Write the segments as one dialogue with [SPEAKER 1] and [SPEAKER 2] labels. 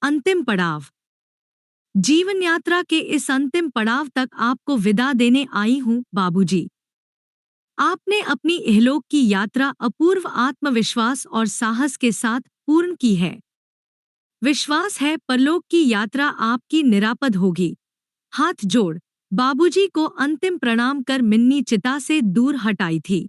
[SPEAKER 1] अंतिम पड़ाव। जीवन यात्रा के इस अंतिम पड़ाव तक आपको विदा देने आई हूँ बाबूजी। आपने अपनी इहलोक की यात्रा अपूर्व आत्मविश्वास और साहस के साथ पूर्ण की है। विश्वास है परलोक की यात्रा आपकी निरापद होगी। हाथ जोड़ बाबूजी को अंतिम प्रणाम कर मिन्नी चिता से दूर हटाई थी।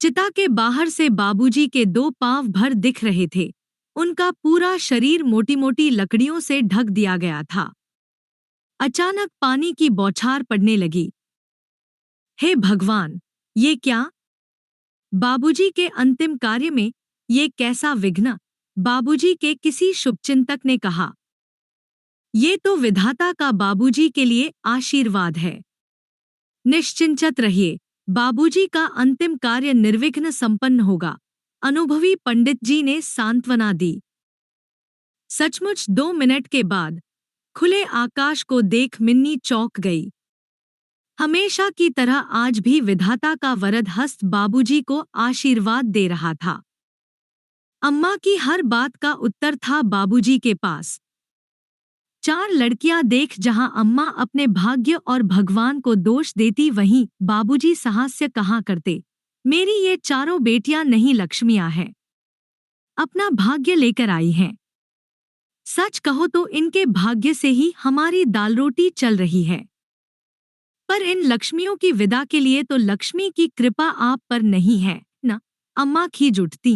[SPEAKER 1] चिता के बाहर से बाबूजी के दो पांव भर दिख रहे थे। उनका पूरा शरीर मोटी मोटी लकड़ियों से ढक दिया गया था। अचानक पानी की बौछार पड़ने लगी। हे भगवान, ये क्या? बाबूजी के अंतिम कार्य में ये कैसा विघ्न? बाबूजी के किसी शुभचिंतक ने कहा। ये तो विधाता का बाबूजी के लिए आशीर्वाद है। निश्चिंत रहिए, बाबूजी का अंतिम कार्य निर्विघ्न संपन्न होगा। अनुभवी पंडित जी ने सांत्वना दी। सचमुच 2 मिनट के बाद खुले आकाश को देख मिन्नी चौंक गई। हमेशा की तरह आज भी विधाता का वरद हस्त बाबूजी को आशीर्वाद दे रहा था। अम्मा की हर बात का उत्तर था बाबूजी के पास। 4 लड़कियां देख जहां अम्मा अपने भाग्य और भगवान को दोष देती वहीं बाबूजी साहस्य कहा करते। मेरी ये चारों बेटियां नहीं लक्ष्मियां हैं, अपना भाग्य लेकर आई हैं। सच कहो तो इनके भाग्य से ही हमारी दाल रोटी चल रही है। पर इन लक्ष्मियों की विदा के लिए तो लक्ष्मी की कृपा आप पर नहीं है न? अम्मा खींच उठती।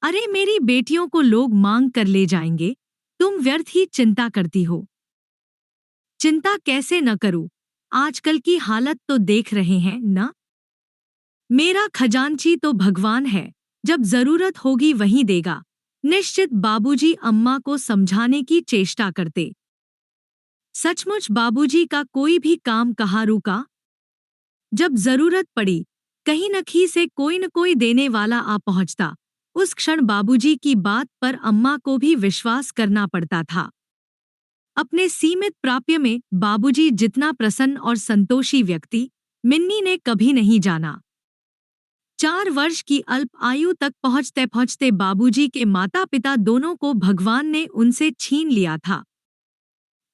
[SPEAKER 1] अरे मेरी बेटियों को लोग मांग कर ले जाएंगे, तुम व्यर्थ ही चिंता करती हो। चिंता कैसे न करूं, आजकल की हालत तो देख रहे हैं न? मेरा खजांची तो भगवान है, जब जरूरत होगी वहीं देगा। निश्चित बाबूजी अम्मा को समझाने की चेष्टा करते। सचमुच बाबूजी का कोई भी काम कहाँ रुका। जब जरूरत पड़ी कहीं न कहीं से कोई न कोई देने वाला आ पहुंचता। उस क्षण बाबूजी की बात पर अम्मा को भी विश्वास करना पड़ता था। अपने सीमित प्राप्य में बाबूजी जितना प्रसन्न और संतोषी व्यक्ति मिन्नी ने कभी नहीं जाना। 4 वर्ष की अल्प आयु तक पहुंचते पहुंचते बाबूजी के माता पिता दोनों को भगवान ने उनसे छीन लिया था।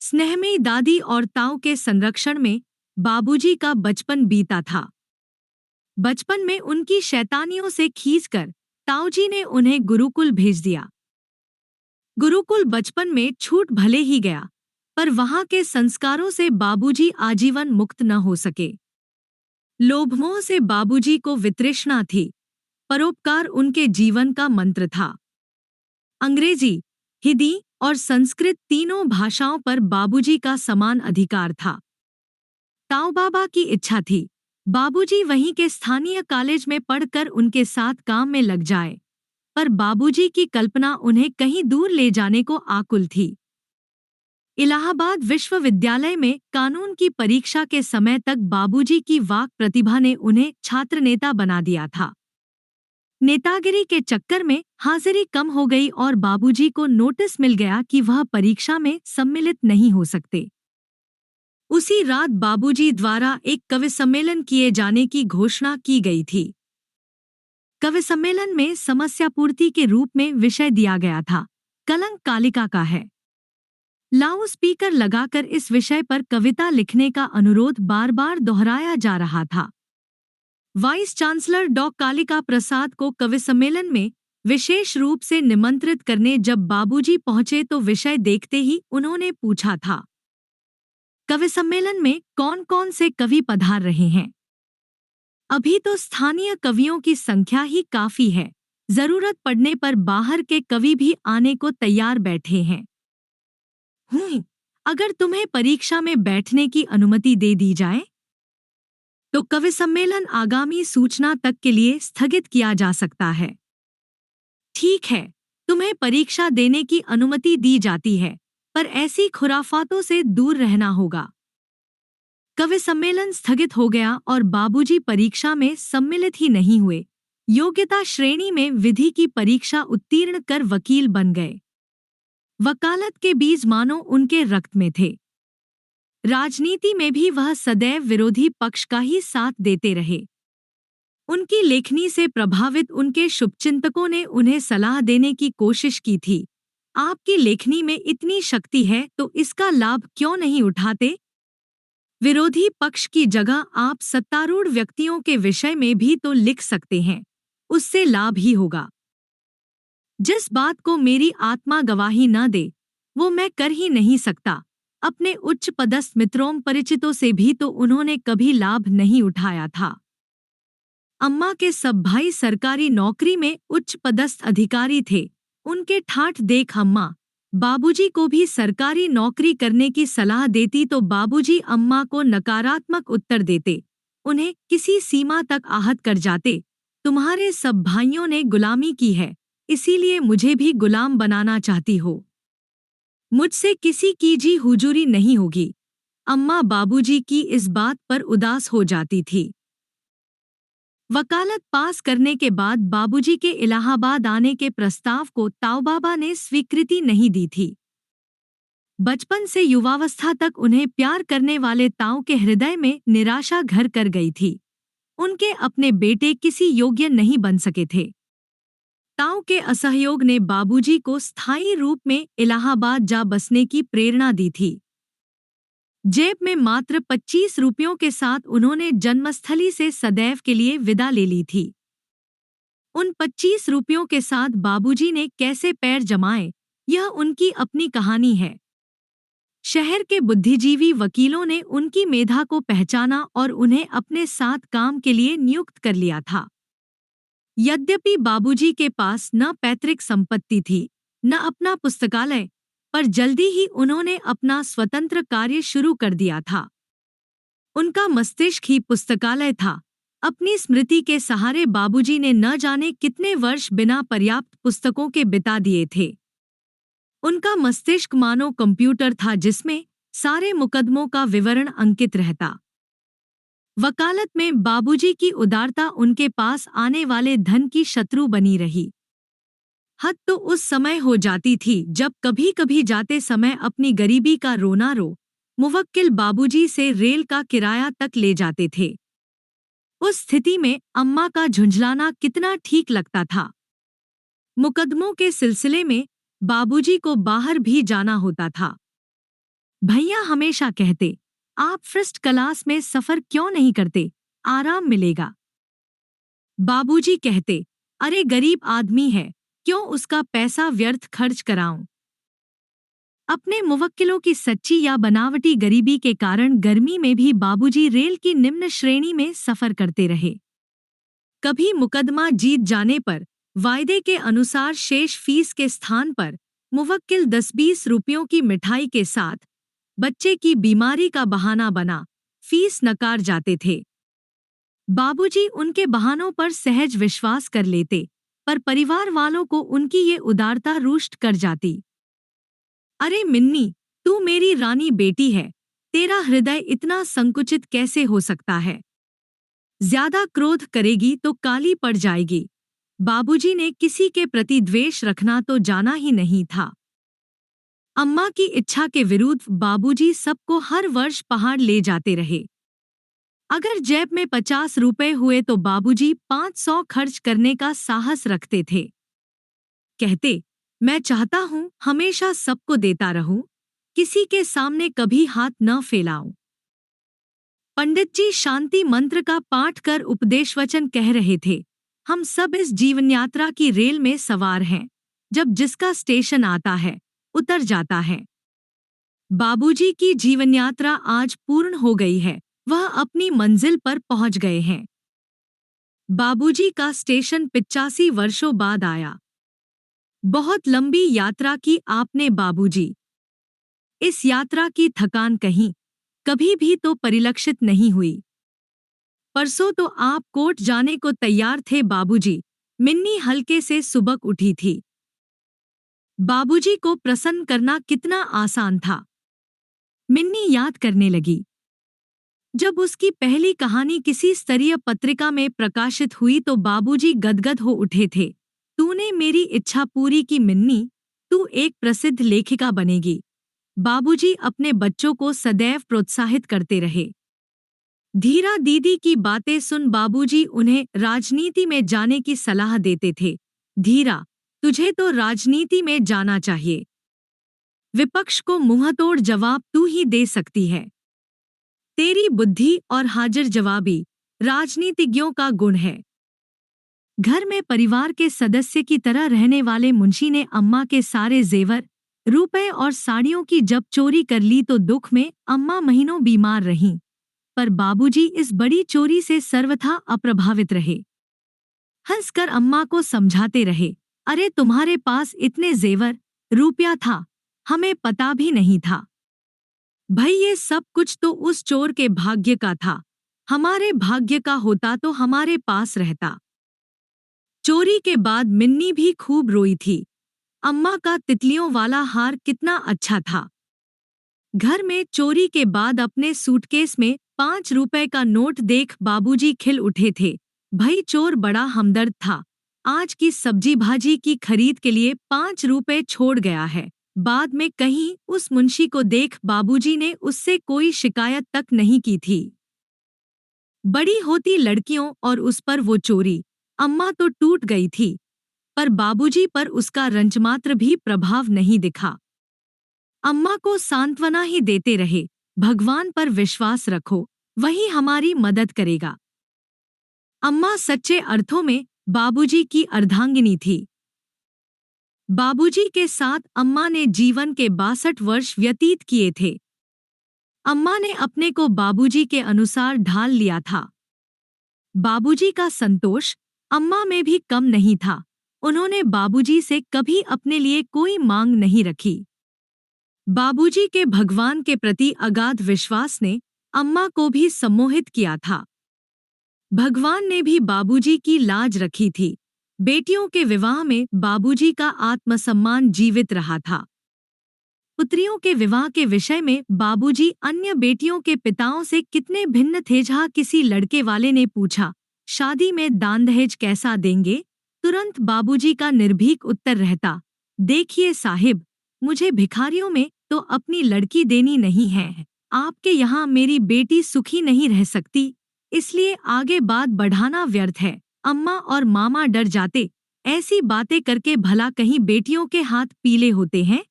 [SPEAKER 1] स्नेहमयी दादी और ताऊ के संरक्षण में बाबूजी का बचपन बीता था। बचपन में उनकी शैतानियों से खींचकर ताऊजी ने उन्हें गुरुकुल भेज दिया। गुरुकुल बचपन में छूट भले ही गया, पर वहां के संस्कारों से बाबूजी आजीवन मुक्त न हो सके। लोभमोह से बाबूजी को वितृष्णा थी, परोपकार उनके जीवन का मंत्र था। अंग्रेजी, हिंदी और संस्कृत तीनों भाषाओं पर बाबूजी का समान अधिकार था। ताऊ बाबा की इच्छा थी बाबूजी वहीं के स्थानीय कॉलेज में पढ़कर उनके साथ काम में लग जाए, पर बाबूजी की कल्पना उन्हें कहीं दूर ले जाने को आकुल थी। इलाहाबाद विश्वविद्यालय में कानून की परीक्षा के समय तक बाबूजी की वाक प्रतिभा ने उन्हें छात्र नेता बना दिया था। नेतागिरी के चक्कर में हाजिरी कम हो गई और बाबूजी को नोटिस मिल गया कि वह परीक्षा में सम्मिलित नहीं हो सकते। उसी रात बाबूजी द्वारा एक कवि सम्मेलन किए जाने की घोषणा की गई थी। कवि सम्मेलन में समस्या पूर्ति के रूप में विषय दिया गया था, कलंक कालिका का है। लाउड स्पीकर लगाकर इस विषय पर कविता लिखने का अनुरोध बार बार दोहराया जा रहा था। वाइस चांसलर डॉ कालिका प्रसाद को कवि सम्मेलन में विशेष रूप से निमंत्रित करने जब बाबूजी पहुंचे तो विषय देखते ही उन्होंने पूछा था, कवि सम्मेलन में कौन कौन से कवि पधार रहे हैं? अभी तो स्थानीय कवियों की संख्या ही काफी है, जरूरत पड़ने पर बाहर के कवि भी आने को तैयार बैठे हैं। अगर तुम्हें परीक्षा में बैठने की अनुमति दे दी जाए तो कवि सम्मेलन आगामी सूचना तक के लिए स्थगित किया जा सकता है। ठीक है, तुम्हें परीक्षा देने की अनुमति दी जाती है, पर ऐसी खुराफातों से दूर रहना होगा। कवि सम्मेलन स्थगित हो गया और बाबूजी परीक्षा में सम्मिलित ही नहीं हुए। योग्यता श्रेणी में विधि की परीक्षा उत्तीर्ण कर वकील बन गए। वकालत के बीज मानो उनके रक्त में थे। राजनीति में भी वह सदैव विरोधी पक्ष का ही साथ देते रहे। उनकी लेखनी से प्रभावित उनके शुभचिंतकों ने उन्हें सलाह देने की कोशिश की थी। आपकी लेखनी में इतनी शक्ति है तो इसका लाभ क्यों नहीं उठाते? विरोधी पक्ष की जगह आप सत्तारूढ़ व्यक्तियों के विषय में भी तो लिख सकते हैं, उससे लाभ ही होगा। जिस बात को मेरी आत्मा गवाही न दे, वो मैं कर ही नहीं सकता। अपने उच्च पदस्थ मित्रों परिचितों से भी तो उन्होंने कभी लाभ नहीं उठाया था। अम्मा के सब भाई सरकारी नौकरी में उच्च पदस्थ अधिकारी थे। उनके ठाठ देख अम्मा बाबूजी को भी सरकारी नौकरी करने की सलाह देती तो बाबूजी अम्मा को नकारात्मक उत्तर देते, उन्हें किसी सीमा तक आहत कर जाते। तुम्हारे सब भाइयों ने गुलामी की है, इसीलिए मुझे भी गुलाम बनाना चाहती हो। मुझसे किसी की जी हुजूरी नहीं होगी। अम्मा बाबूजी की इस बात पर उदास हो जाती थी। वकालत पास करने के बाद बाबूजी के इलाहाबाद आने के प्रस्ताव को ताऊबाबा ने स्वीकृति नहीं दी थी। बचपन से युवावस्था तक उन्हें प्यार करने वाले ताऊ के हृदय में निराशा घर कर गई थी। उनके अपने बेटे किसी योग्य नहीं बन सके थे। ताऊ के असहयोग ने बाबूजी को स्थायी रूप में इलाहाबाद जा बसने की प्रेरणा दी थी। जेब में मात्र 25 रुपयों के साथ उन्होंने जन्मस्थली से सदैव के लिए विदा ले ली थी। उन 25 रुपयों के साथ बाबूजी ने कैसे पैर जमाए, यह उनकी अपनी कहानी है। शहर के बुद्धिजीवी वकीलों ने उनकी मेधा को पहचाना और उन्हें अपने साथ काम के लिए नियुक्त कर लिया था। यद्यपि बाबूजी के पास न पैतृक संपत्ति थी, न अपना पुस्तकालय, पर जल्दी ही उन्होंने अपना स्वतंत्र कार्य शुरू कर दिया था। उनका मस्तिष्क ही पुस्तकालय था। अपनी स्मृति के सहारे बाबूजी ने न जाने कितने वर्ष बिना पर्याप्त पुस्तकों के बिता दिए थे। उनका मस्तिष्क मानो कंप्यूटर था जिसमें सारे मुकदमों का विवरण अंकित रहता। वकालत में बाबूजी की उदारता उनके पास आने वाले धन की शत्रु बनी रही। हद तो उस समय हो जाती थी जब कभी कभी जाते समय अपनी गरीबी का रोना रो मुवक्किल बाबूजी से रेल का किराया तक ले जाते थे। उस स्थिति में अम्मा का झुंझलाना कितना ठीक लगता था। मुकदमों के सिलसिले में बाबूजी को बाहर भी जाना होता था। भैया हमेशा कहते, आप फर्स्ट क्लास में सफर क्यों नहीं करते, आराम मिलेगा। बाबूजी कहते, अरे गरीब आदमी है, क्यों उसका पैसा व्यर्थ खर्च कराऊं। अपने मुवक्किलों की सच्ची या बनावटी गरीबी के कारण गर्मी में भी बाबूजी रेल की निम्न श्रेणी में सफर करते रहे। कभी मुकदमा जीत जाने पर वायदे के अनुसार शेष फीस के स्थान पर मुवक्किल 10-20 रुपयों की मिठाई के साथ बच्चे की बीमारी का बहाना बना फीस नकार जाते थे। बाबूजी उनके बहानों पर सहज विश्वास कर लेते, पर परिवार वालों को उनकी ये उदारता रुष्ट कर जाती। अरे मिन्नी, तू मेरी रानी बेटी है, तेरा हृदय इतना संकुचित कैसे हो सकता है? ज्यादा क्रोध करेगी तो काली पड़ जाएगी। बाबूजी ने किसी के प्रति द्वेष रखना तो जाना ही नहीं था। अम्मा की इच्छा के विरुद्ध बाबूजी सबको हर वर्ष पहाड़ ले जाते रहे। अगर जेब में 50 रुपए हुए तो बाबूजी 500 खर्च करने का साहस रखते थे। कहते, मैं चाहता हूँ हमेशा सबको देता रहूं, किसी के सामने कभी हाथ न फैलाऊं। पंडित जी शांति मंत्र का पाठ कर उपदेश वचन कह रहे थे, हम सब इस जीवन यात्रा की रेल में सवार हैं, जब जिसका स्टेशन आता है उतर जाता है। बाबूजी की जीवन यात्रा आज पूर्ण हो गई है, वह अपनी मंजिल पर पहुंच गए हैं। बाबूजी का स्टेशन 85 वर्षों बाद आया। बहुत लंबी यात्रा की आपने बाबूजी। इस यात्रा की थकान कभी भी तो परिलक्षित नहीं हुई। परसों तो आप कोर्ट जाने को तैयार थे बाबूजी, मिन्नी हल्के से सुबक उठी थी। बाबूजी को प्रसन्न करना कितना आसान था। मिन्नी याद करने लगी। जब उसकी पहली कहानी किसी स्तरीय पत्रिका में प्रकाशित हुई तो बाबूजी गदगद हो उठे थे। तूने मेरी इच्छा पूरी की मिन्नी, तू एक प्रसिद्ध लेखिका बनेगी। बाबूजी अपने बच्चों को सदैव प्रोत्साहित करते रहे। धीरा दीदी की बातें सुन बाबूजी उन्हें राजनीति में जाने की सलाह देते थे। धीरा, तुझे तो राजनीति में जाना चाहिए, विपक्ष को मुंहतोड़ जवाब तू ही दे सकती है। तेरी बुद्धि और हाजिर जवाबी राजनीतिज्ञों का गुण है। घर में परिवार के सदस्य की तरह रहने वाले मुंशी ने अम्मा के सारे जेवर, रुपए और साड़ियों की जब चोरी कर ली तो दुख में अम्मा महीनों बीमार रहीं, पर बाबूजी इस बड़ी चोरी से सर्वथा अप्रभावित रहे। हंसकर अम्मा को समझाते रहे, अरे तुम्हारे पास इतने जेवर, रुपया था, हमें पता भी नहीं था। भाई ये सब कुछ तो उस चोर के भाग्य का था, हमारे भाग्य का होता तो हमारे पास रहता। चोरी के बाद मिन्नी भी खूब रोई थी। अम्मा का तितलियों वाला हार कितना अच्छा था। घर में चोरी के बाद अपने सूटकेस में 5 रुपए का नोट देख बाबूजी खिल उठे थे। भाई चोर बड़ा हमदर्द था। आज की सब्जी भाजी की खरीद के लिए 5 रुपए छोड़ गया है। बाद में कहीं उस मुंशी को देख बाबूजी ने उससे कोई शिकायत तक नहीं की थी। बड़ी होती लड़कियों और उस पर वो चोरी, अम्मा तो टूट गई थी, पर बाबूजी पर उसका रंचमात्र भी प्रभाव नहीं दिखा। अम्मा को सांत्वना ही देते रहे, भगवान पर विश्वास रखो, वही हमारी मदद करेगा। अम्मा सच्चे अर्थों में बाबूजी की अर्धांगिनी थी। बाबूजी के साथ अम्मा ने जीवन के 62 वर्ष व्यतीत किए थे। अम्मा ने अपने को बाबूजी के अनुसार ढाल लिया था। बाबूजी का संतोष अम्मा में भी कम नहीं था। उन्होंने बाबूजी से कभी अपने लिए कोई मांग नहीं रखी। बाबूजी के भगवान के प्रति अगाध विश्वास ने अम्मा को भी सम्मोहित किया था। भगवान ने भी बाबूजी की लाज रखी थी। बेटियों के विवाह में बाबूजी का आत्मसम्मान जीवित रहा था। पुत्रियों के विवाह के विषय में बाबूजी अन्य बेटियों के पिताओं से कितने भिन्न थे। जहाँ किसी लड़के वाले ने पूछा, शादी में दान दहेज कैसा देंगे, तुरंत बाबूजी का निर्भीक उत्तर रहता, देखिए साहिब, मुझे भिखारियों में तो अपनी लड़की देनी नहीं है। आपके यहाँ मेरी बेटी सुखी नहीं रह सकती, इसलिए आगे बात बढ़ाना व्यर्थ है। अम्मा और मामा डर जाते, ऐसी बातें करके भला कहीं बेटियों के हाथ पीले होते हैं।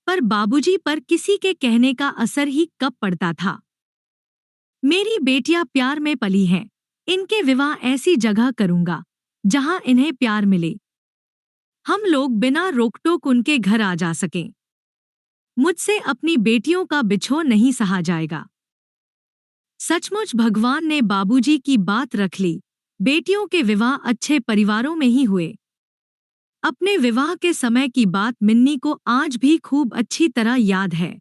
[SPEAKER 1] पर बाबूजी पर किसी के कहने का असर ही कब पड़ता था। मेरी बेटियां प्यार में पली हैं, इनके विवाह ऐसी जगह करूंगा जहां इन्हें प्यार मिले। हम लोग बिना रोकटोक उनके घर आ जा सकें। मुझसे अपनी बेटियों का बिछोह नहीं सहा जाएगा। सचमुच भगवान ने बाबूजी की बात रख ली। बेटियों के विवाह अच्छे परिवारों में ही हुए। अपने विवाह के समय की बात मिन्नी को आज भी खूब अच्छी तरह याद है।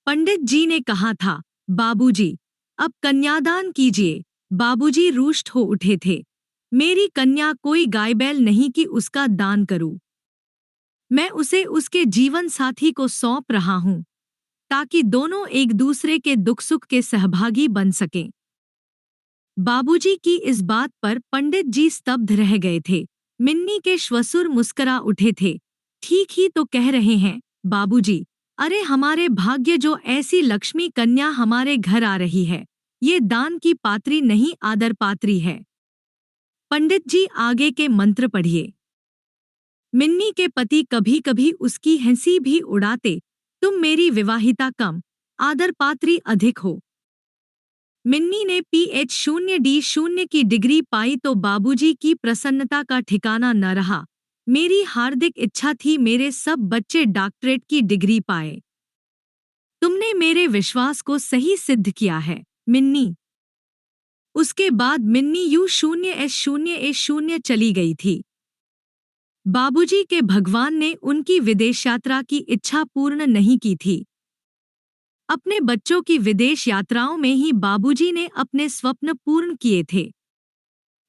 [SPEAKER 1] पंडित जी ने कहा था, बाबूजी, अब कन्यादान कीजिए। बाबूजी रुष्ट हो उठे थे। मेरी कन्या कोई गाय बैल नहीं कि उसका दान करूं। मैं उसे उसके जीवन साथी को सौंप रहा हूं, ताकि दोनों एक दूसरे के दुख सुख के सहभागी बन सकें। बाबूजी की इस बात पर पंडित जी स्तब्ध रह गए थे। मिन्नी के श्वसुर मुस्करा उठे थे। ठीक ही तो कह रहे हैं बाबूजी, अरे हमारे भाग्य जो ऐसी लक्ष्मी कन्या हमारे घर आ रही है, ये दान की पात्री नहीं आदर पात्री है। पंडित जी आगे के मंत्र पढ़िए। मिन्नी के पति कभी कभी उसकी हंसी भी उड़ाते, तुम मेरी विवाहिता कम, आदर पात्री अधिक हो। मिन्नी ने PhD की डिग्री पाई तो बाबूजी की प्रसन्नता का ठिकाना न रहा। मेरी हार्दिक इच्छा थी मेरे सब बच्चे डॉक्टरेट की डिग्री पाए। तुमने मेरे विश्वास को सही सिद्ध किया है, मिन्नी। उसके बाद मिन्नी U0S0A0 चली गई थी। बाबूजी के भगवान ने उनकी विदेश यात्रा की इच्छा पूर्ण नहीं की थी। अपने बच्चों की विदेश यात्राओं में ही बाबूजी ने अपने स्वप्न पूर्ण किए थे।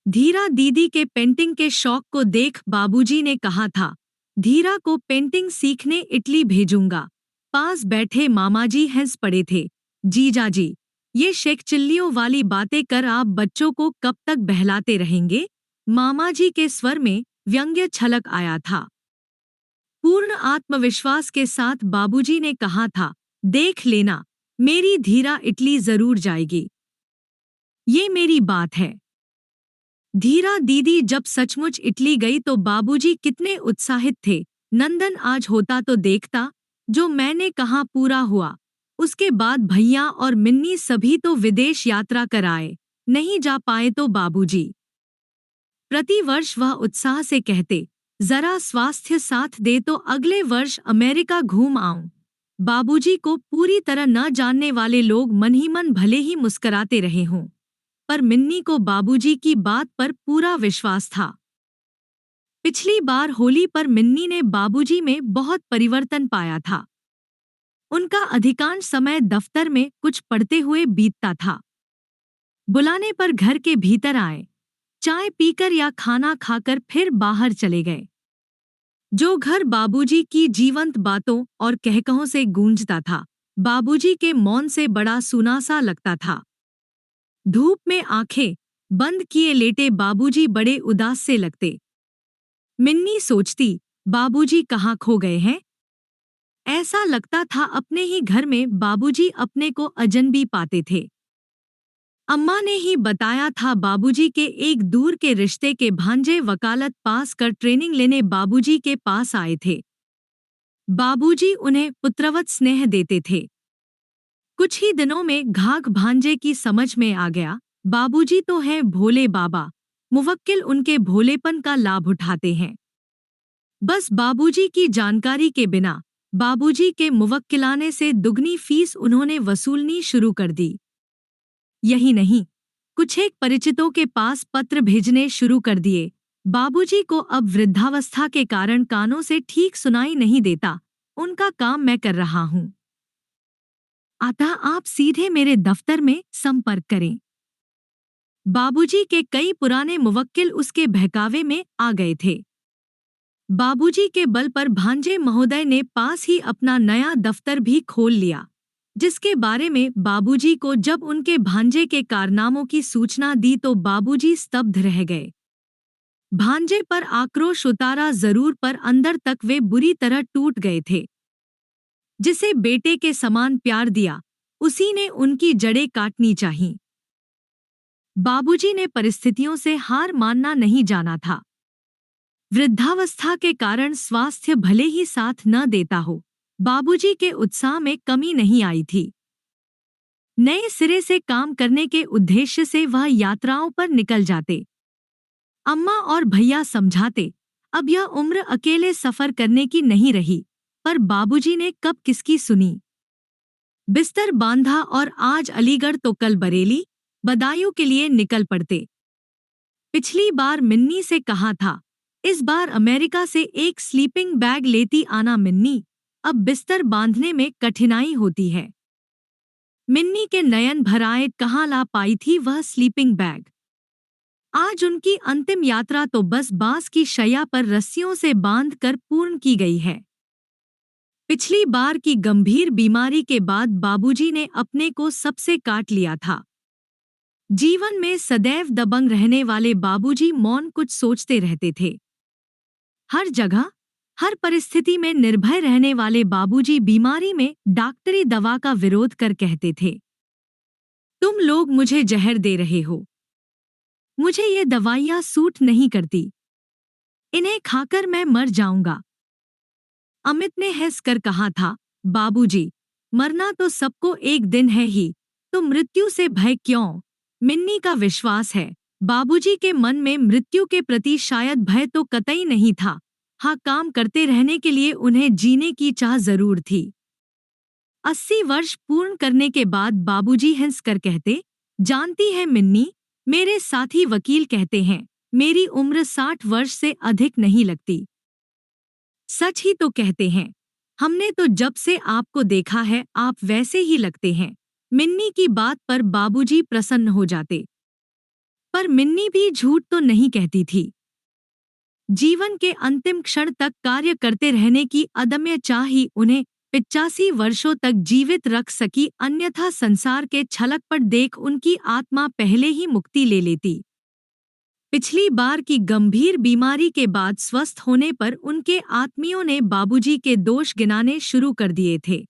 [SPEAKER 1] धीरा दीदी के पेंटिंग के शौक को देख बाबूजी ने कहा था, धीरा को पेंटिंग सीखने इटली भेजूंगा। पास बैठे मामाजी हंस पड़े थे। जीजाजी, ये शेखचिल्लियों वाली बातें कर आप बच्चों को कब तक बहलाते रहेंगे? मामाजी के स्वर में व्यंग्य छलक आया था। पूर्ण आत्मविश्वास के साथ बाबूजी ने कहा था, देख लेना, मेरी धीरा इटली जरूर जाएगी। ये मेरी बात है। धीरा दीदी जब सचमुच इटली गई तो बाबूजी कितने उत्साहित थे। नंदन आज होता तो देखता, जो मैंने कहा पूरा हुआ। उसके बाद भैया और मिन्नी सभी तो विदेश यात्रा कर आए, नहीं जा पाए तो बाबूजी प्रतिवर्ष वह उत्साह से कहते, जरा स्वास्थ्य साथ दे तो अगले वर्ष अमेरिका घूम आऊं। बाबूजी को पूरी तरह न जानने वाले लोग मन ही मन भले ही मुस्कराते रहे हों, पर मिन्नी को बाबूजी की बात पर पूरा विश्वास था। पिछली बार होली पर मिन्नी ने बाबूजी में बहुत परिवर्तन पाया था। उनका अधिकांश समय दफ्तर में कुछ पढ़ते हुए बीतता था। बुलाने पर घर के भीतर आए, चाय पीकर या खाना खाकर फिर बाहर चले गए। जो घर बाबूजी की जीवंत बातों और कहकहों से गूंजता था, बाबूजी के मौन से बड़ा सुनासा लगता था। धूप में आंखें बंद किए लेटे बाबूजी बड़े उदास से लगते। मिन्नी सोचती, बाबूजी कहाँ खो गए हैं? ऐसा लगता था अपने ही घर में बाबूजी अपने को अजनबी पाते थे। अम्मा ने ही बताया था बाबूजी के एक दूर के रिश्ते के भांजे वकालत पास कर ट्रेनिंग लेने बाबूजी के पास आए थे। बाबूजी उन्हें पुत्रवत स्नेह देते थे। कुछ ही दिनों में घाघ भांजे की समझ में आ गया, बाबूजी तो हैं भोले बाबा, मुवक्किल उनके भोलेपन का लाभ उठाते हैं। बस बाबूजी की जानकारी के बिना बाबूजी के मुवक्किलाने से दुगनी फीस उन्होंने वसूलनी शुरू कर दी। यही नहीं, कुछ एक परिचितों के पास पत्र भेजने शुरू कर दिए। बाबूजी को अब वृद्धावस्था के कारण कानों से ठीक सुनाई नहीं देता, उनका काम मैं कर रहा हूँ। अतः आप सीधे मेरे दफ्तर में संपर्क करें। बाबूजी के कई पुराने मुवक्किल उसके बहकावे में आ गए थे। बाबूजी के बल पर भांजे महोदय ने पास ही अपना नया दफ्तर भी खोल लिया, जिसके बारे में बाबूजी को जब उनके भांजे के कारनामों की सूचना दी तो बाबूजी स्तब्ध रह गए। भांजे पर आक्रोश उतारा जरूर, पर अंदर तक वे बुरी तरह टूट गए थे। जिसे बेटे के समान प्यार दिया, उसी ने उनकी जड़ें काटनी चाहिए। बाबूजी ने परिस्थितियों से हार मानना नहीं जाना था। वृद्धावस्था के कारण स्वास्थ्य भले ही साथ न देता हो, बाबूजी के उत्साह में कमी नहीं आई थी। नए सिरे से काम करने के उद्देश्य से वह यात्राओं पर निकल जाते। अम्मा और भैया समझाते, अब यह उम्र अकेले सफर करने की नहीं रही, पर बाबूजी ने कब किसकी सुनी। बिस्तर बांधा और आज अलीगढ़ तो कल बरेली, बदायूं के लिए निकल पड़ते। पिछली बार मिन्नी से कहा था, इस बार अमेरिका से एक स्लीपिंग बैग लेती आना मिन्नी, अब बिस्तर बांधने में कठिनाई होती है। मिन्नी के नयन भर आए, कहाँ ला पाई थी वह स्लीपिंग बैग। आज उनकी अंतिम यात्रा तो बस बांस की शैया पर रस्सियों से बांध कर पूर्ण की गई है। पिछली बार की गंभीर बीमारी के बाद बाबूजी ने अपने को सबसे काट लिया था। जीवन में सदैव दबंग रहने वाले बाबूजी मौन कुछ सोचते रहते थे। हर जगह, हर परिस्थिति में निर्भय रहने वाले बाबूजी बीमारी में डॉक्टरी दवा का विरोध कर कहते थे, तुम लोग मुझे जहर दे रहे हो, मुझे ये दवाइयाँ सूट नहीं करती, इन्हें खाकर मैं मर जाऊंगा। अमित ने हंस कर कहा था, बाबूजी, मरना तो सबको एक दिन है ही, तो मृत्यु से भय क्यों? मिन्नी का विश्वास है, बाबूजी के मन में मृत्यु के प्रति शायद भय तो कतई नहीं था। हाँ, काम करते रहने के लिए उन्हें जीने की चाह जरूर थी। 80 वर्ष पूर्ण करने के बाद बाबूजी हंस कर कहते, जानती है मिन्नी, मेरे साथी वकील कहते हैं मेरी उम्र 60 वर्ष से अधिक नहीं लगती। सच ही तो कहते हैं, हमने तो जब से आपको देखा है आप वैसे ही लगते हैं। मिन्नी की बात पर बाबूजी प्रसन्न हो जाते। पर मिन्नी भी झूठ तो नहीं कहती थी। जीवन के अंतिम क्षण तक कार्य करते रहने की अदम्य चाह ही उन्हें 85 वर्षों तक जीवित रख सकी, अन्यथा संसार के छलकपट देख उनकी आत्मा पहले ही मुक्ति ले लेती। पिछली बार की गंभीर बीमारी के बाद स्वस्थ होने पर उनके आत्मियों ने बाबूजी के दोष गिनाने शुरू कर दिए थे।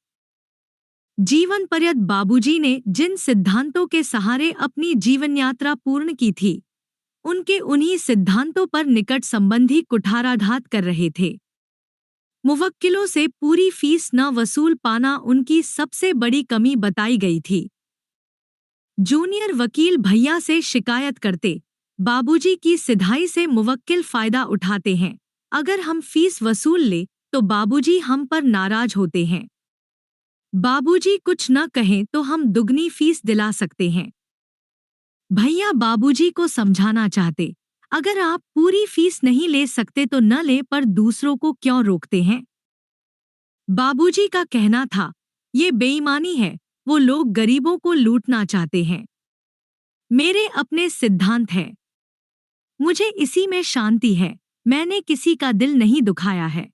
[SPEAKER 1] जीवन पर्यंत बाबूजी ने जिन सिद्धांतों के सहारे अपनी जीवन यात्रा पूर्ण की थी, उनके उन्हीं सिद्धांतों पर निकट संबंधी कुठाराघात कर रहे थे। मुवक्किलों से पूरी फीस न वसूल पाना उनकी सबसे बड़ी कमी बताई गई थी। जूनियर वकील भैया से शिकायत करते, बाबूजी की सिधाई से मुवक्किल फायदा उठाते हैं। अगर हम फीस वसूल ले तो बाबूजी हम पर नाराज होते हैं। बाबूजी कुछ न कहें तो हम दुगनी फीस दिला सकते हैं। भैया बाबूजी को समझाना चाहते, अगर आप पूरी फीस नहीं ले सकते तो न ले, पर दूसरों को क्यों रोकते हैं। बाबूजी का कहना था, ये बेईमानी है, वो लोग गरीबों को लूटना चाहते हैं। मेरे अपने सिद्धांत हैं, मुझे इसी में शांति है, मैंने किसी का दिल नहीं दुखाया है।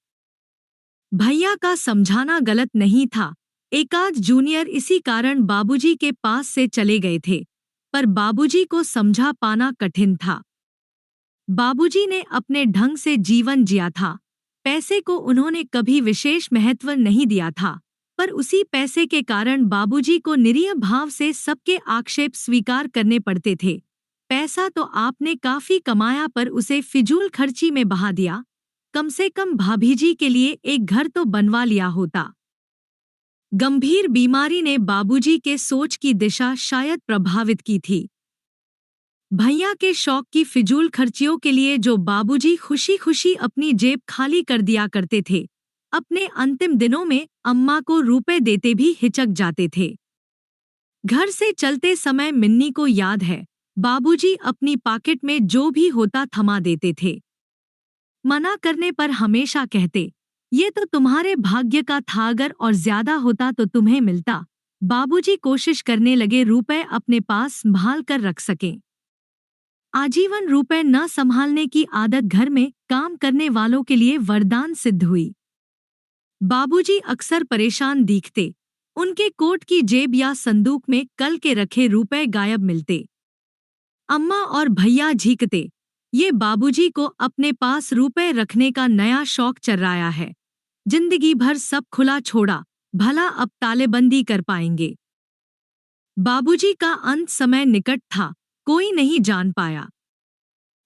[SPEAKER 1] भैया का समझाना गलत नहीं था। एकाध जूनियर इसी कारण बाबूजी के पास से चले गए थे, पर बाबूजी को समझा पाना कठिन था। बाबूजी ने अपने ढंग से जीवन जिया था। पैसे को उन्होंने कभी विशेष महत्व नहीं दिया था, पर उसी पैसे के कारण बाबूजी को निरीह भाव से सबके आक्षेप स्वीकार करने पड़ते थे। पैसा तो आपने काफी कमाया, पर उसे फिजूल खर्ची में बहा दिया। कम से कम भाभीजी के लिए एक घर तो बनवा लिया होता। गंभीर बीमारी ने बाबूजी के सोच की दिशा शायद प्रभावित की थी। भैया के शौक की फिजूल खर्चियों के लिए जो बाबूजी खुशी खुशी अपनी जेब खाली कर दिया करते थे, अपने अंतिम दिनों में अम्मा को रुपए देते भी हिचक जाते थे। घर से चलते समय मिन्नी को याद है, बाबूजी अपनी पॉकेट में जो भी होता थमा देते थे। मना करने पर हमेशा कहते, ये तो तुम्हारे भाग्य का था, अगर और ज्यादा होता तो तुम्हें मिलता। बाबूजी कोशिश करने लगे रुपए अपने पास संभाल कर रख सकें। आजीवन रुपए न संभालने की आदत घर में काम करने वालों के लिए वरदान सिद्ध हुई। बाबूजी अक्सर परेशान दिखते, उनके कोट की जेब या संदूक में कल के रखे रुपए गायब मिलते। अम्मा और भैया झींकते, ये बाबूजी को अपने पास रुपए रखने का नया शौक चर्राया है। जिंदगी भर सब खुला छोड़ा, भला अब तालेबंदी कर पाएंगे। बाबूजी का अंत समय निकट था, कोई नहीं जान पाया।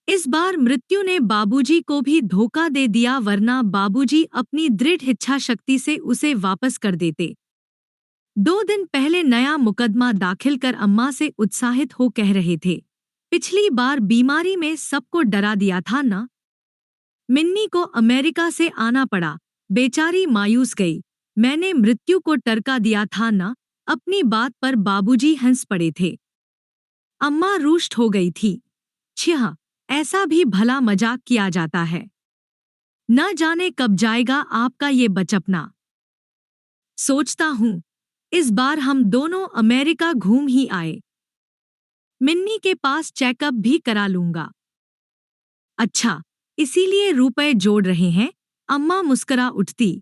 [SPEAKER 1] इस बार मृत्यु ने बाबूजी को भी धोखा दे दिया, वरना बाबूजी अपनी दृढ़ इच्छा शक्ति से उसे वापस कर देते। 2 दिन पहले नया मुकदमा दाखिल कर अम्मा से उत्साहित हो कह रहे थे, पिछली बार बीमारी में सबको डरा दिया था ना। मिन्नी को अमेरिका से आना पड़ा, बेचारी मायूस गई। मैंने मृत्यु को टरका दिया था ना। अपनी बात पर बाबूजी हंस पड़े थे। अम्मा रुष्ट हो गई थी। छिह, ऐसा भी भला मजाक किया जाता है। न जाने कब जाएगा आपका ये बचपना। सोचता हूँ, इस बार हम दोनों अमेरिका घूम ही आए। मिन्नी के पास चेकअप भी करा लूंगा। अच्छा, इसीलिए रुपए जोड़ रहे हैं? अम्मा मुस्करा उठती।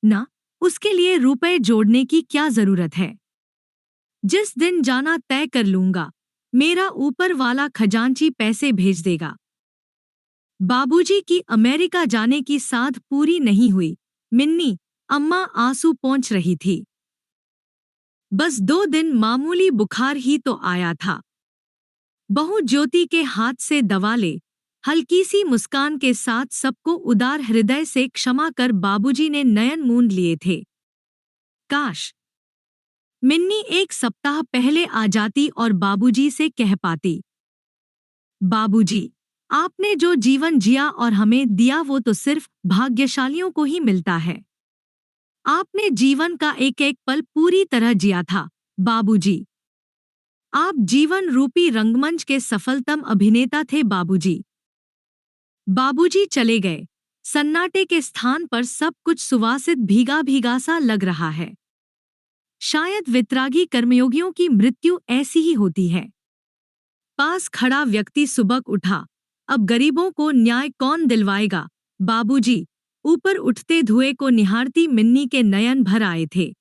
[SPEAKER 1] ना, उसके लिए रुपए जोड़ने की क्या जरूरत है। जिस दिन जाना तय कर लूंगा, मेरा ऊपर वाला खजांची पैसे भेज देगा। बाबूजी की अमेरिका जाने की साध पूरी नहीं हुई। मिन्नी, अम्मा आंसू पोंछ रही थी। बस 2 दिन मामूली बुखार ही तो आया था। बहू ज्योति के हाथ से दवा ले, हल्की सी मुस्कान के साथ सबको उदार हृदय से क्षमा कर बाबूजी ने नयन मूंद लिए थे। काश मिन्नी 1 सप्ताह पहले आ जाती और बाबूजी से कह पाती, बाबूजी, आपने जो जीवन जिया और हमें दिया वो तो सिर्फ भाग्यशालियों को ही मिलता है। आपने जीवन का एक एक पल पूरी तरह जिया था बाबूजी। आप जीवन रूपी रंगमंच के सफलतम अभिनेता थे बाबूजी। बाबूजी चले गए। सन्नाटे के स्थान पर सब कुछ सुवासित भीगा भीगा सा लग रहा है। शायद वितरागी कर्मयोगियों की मृत्यु ऐसी ही होती है। पास खड़ा व्यक्ति सुबक उठा, अब गरीबों को न्याय कौन दिलवाएगा। बाबूजी, ऊपर उठते धुएं को निहारती मिन्नी के नयन भर आए थे।